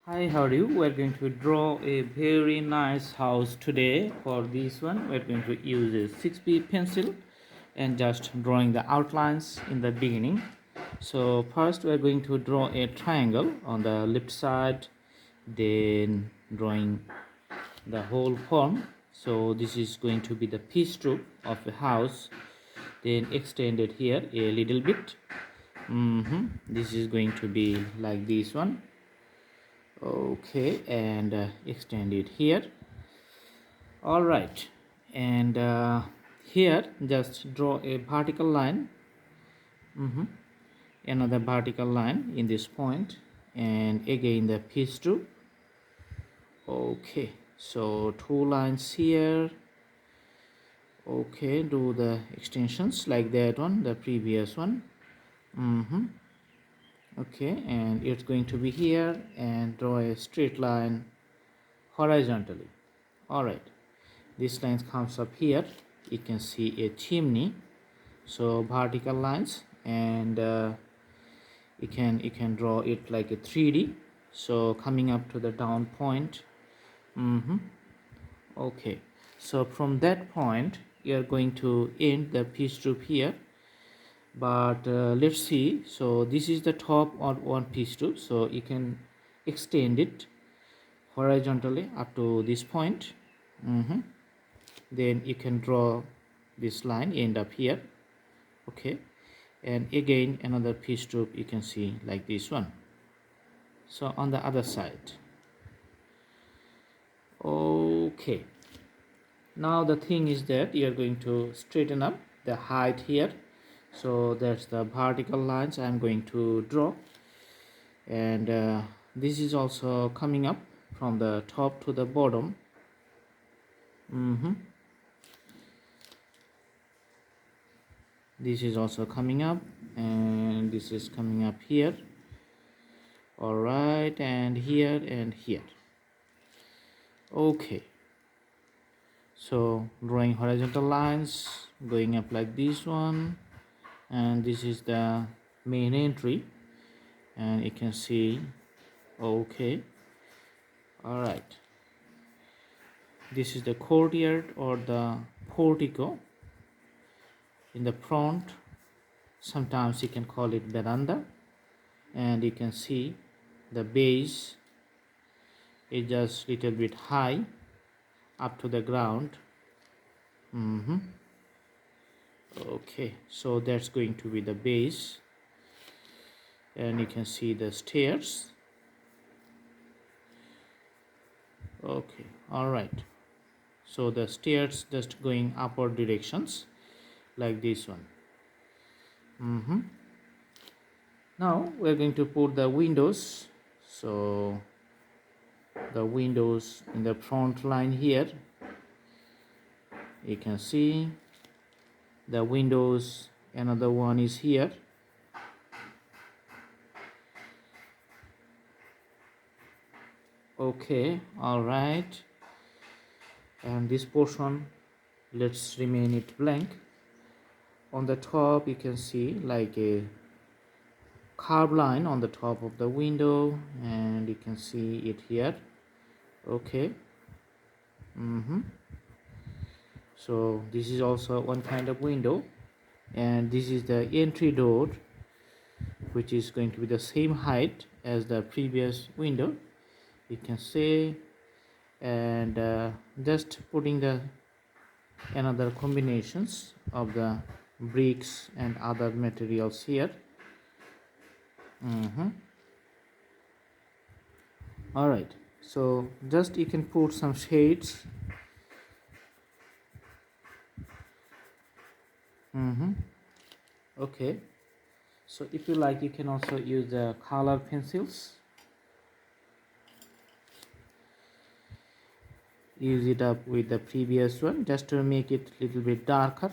Hi, how are you? We're going to draw a very nice house today. For this one, we're going to use a 6B pencil and just drawing the outlines in the beginning. So first we're going to draw a triangle on the left side, then drawing the whole form. So this is going to be the pitch roof of the house, then extended here a little bit. This is going to be like this one. Okay, and extend it here. All right, and here just draw a vertical line, another vertical line in this point, and again the piece two. Okay, so two lines here. Okay, do the extensions like that one, the previous one. Okay, and it's going to be here, and draw a straight line horizontally. All right, this line comes up here. You can see a chimney, so vertical lines, and you can draw it like a 3D, so coming up to the down point. Okay, so from that point you are going to end the piece roof here, but let's see. So this is the top on one piece roof, so you can extend it horizontally up to this point. Then you can draw this line end up here. Okay, and again another piece roof you can see like this one. So on the other side. Okay, now the thing is that you are going to straighten up the height here. So that's the vertical lines I'm going to draw, and this is also coming up from the top to the bottom. This is also coming up, and this is coming up here. All right, and here and here. Okay, so drawing horizontal lines going up like this one, and this is the main entry, and you can see. Okay, all right, this is the courtyard or the portico in the front. Sometimes you can call it veranda, and you can see the base is just little bit high up to the ground. Okay, so that's going to be the base, and you can see the stairs. Okay, all right, so the stairs just going upward directions like this one. Now we're going to put the windows. So the windows in the front line here, you can see the windows. Another one is here. Okay, all right, and this portion, let's remain it blank. On the top you can see like a curved line on the top of the window, and you can see it here. Okay, so this is also one kind of window, and this is the entry door, which is going to be the same height as the previous window, you can see. And just putting the another combinations of the bricks and other materials here. All right, so just you can put some shades. Okay, so if you like, you can also use the color pencils. Use it up with the previous one just to make it a little bit darker.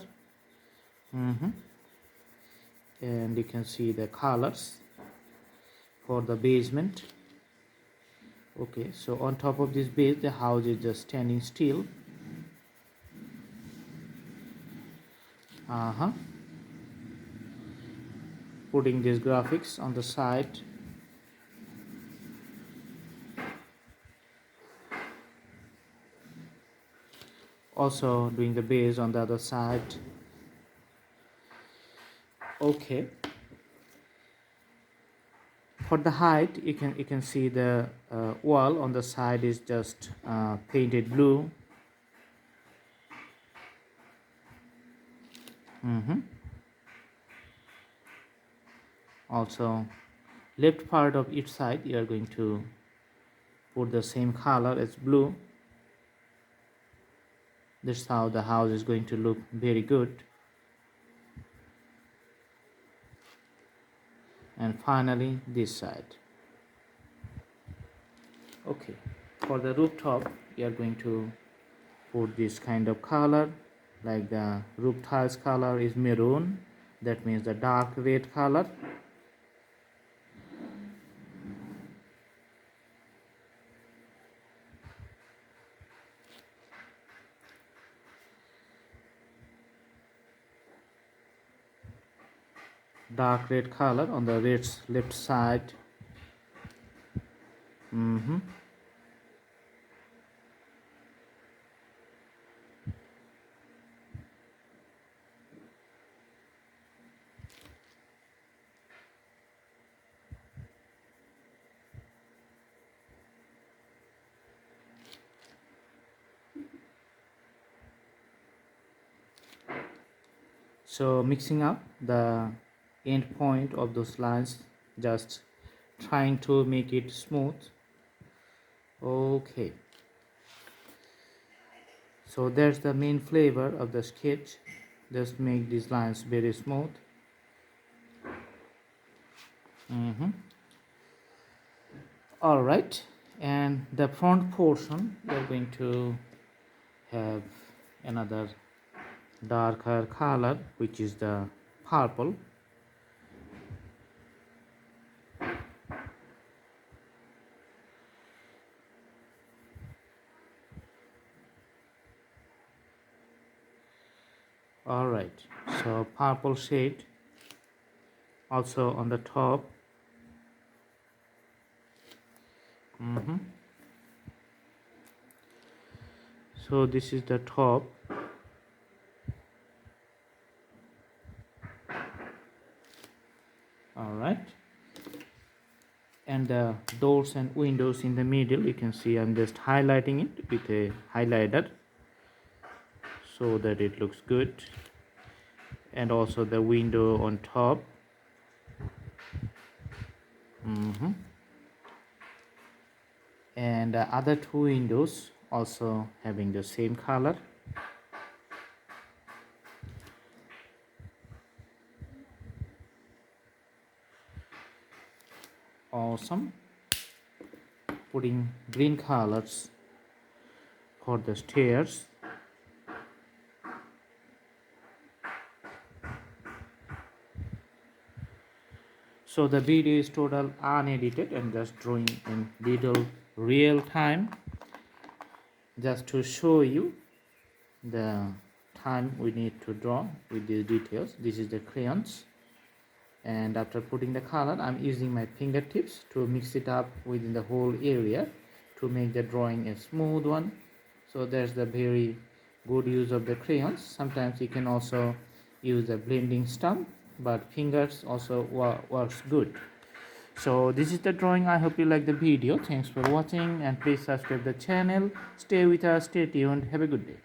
And you can see the colors for the basement. Okay, so on top of this base the house is just standing still. Putting these graphics on the side. Also doing the base on the other side. Okay, for the height you can see the wall on the side is just painted blue. Also left part of each side you are going to put the same color as blue. This is how the house is going to look very good. And finally this side. Okay, for the rooftop you are going to put this kind of color, like the roof tiles color is maroon, that means the dark red color. Dark red color on the red's left side. So mixing up the end point of those lines, just trying to make it smooth. Okay, so there's the main flavor of the sketch. Just make these lines very smooth. All right, and the front portion we're going to have another darker color, which is the purple. All right, so purple shade also on the top. So this is the top. All right, and the doors and windows in the middle, you can see I'm just highlighting it with a highlighter so that it looks good, and also the window on top. And the other two windows also having the same color. Awesome. Putting green colors for the stairs. So the video is total unedited and just drawing in little real time, just to show you the time we need to draw with these details. This is the crayons, and after putting the color I'm using my fingertips to mix it up within the whole area to make the drawing a smooth one. So there's the very good use of the crayons. Sometimes you can also use a blending stump, but fingers also works good. So this is the drawing. I hope you like the video. Thanks for watching, and please subscribe the channel. Stay with us, stay tuned, have a good day.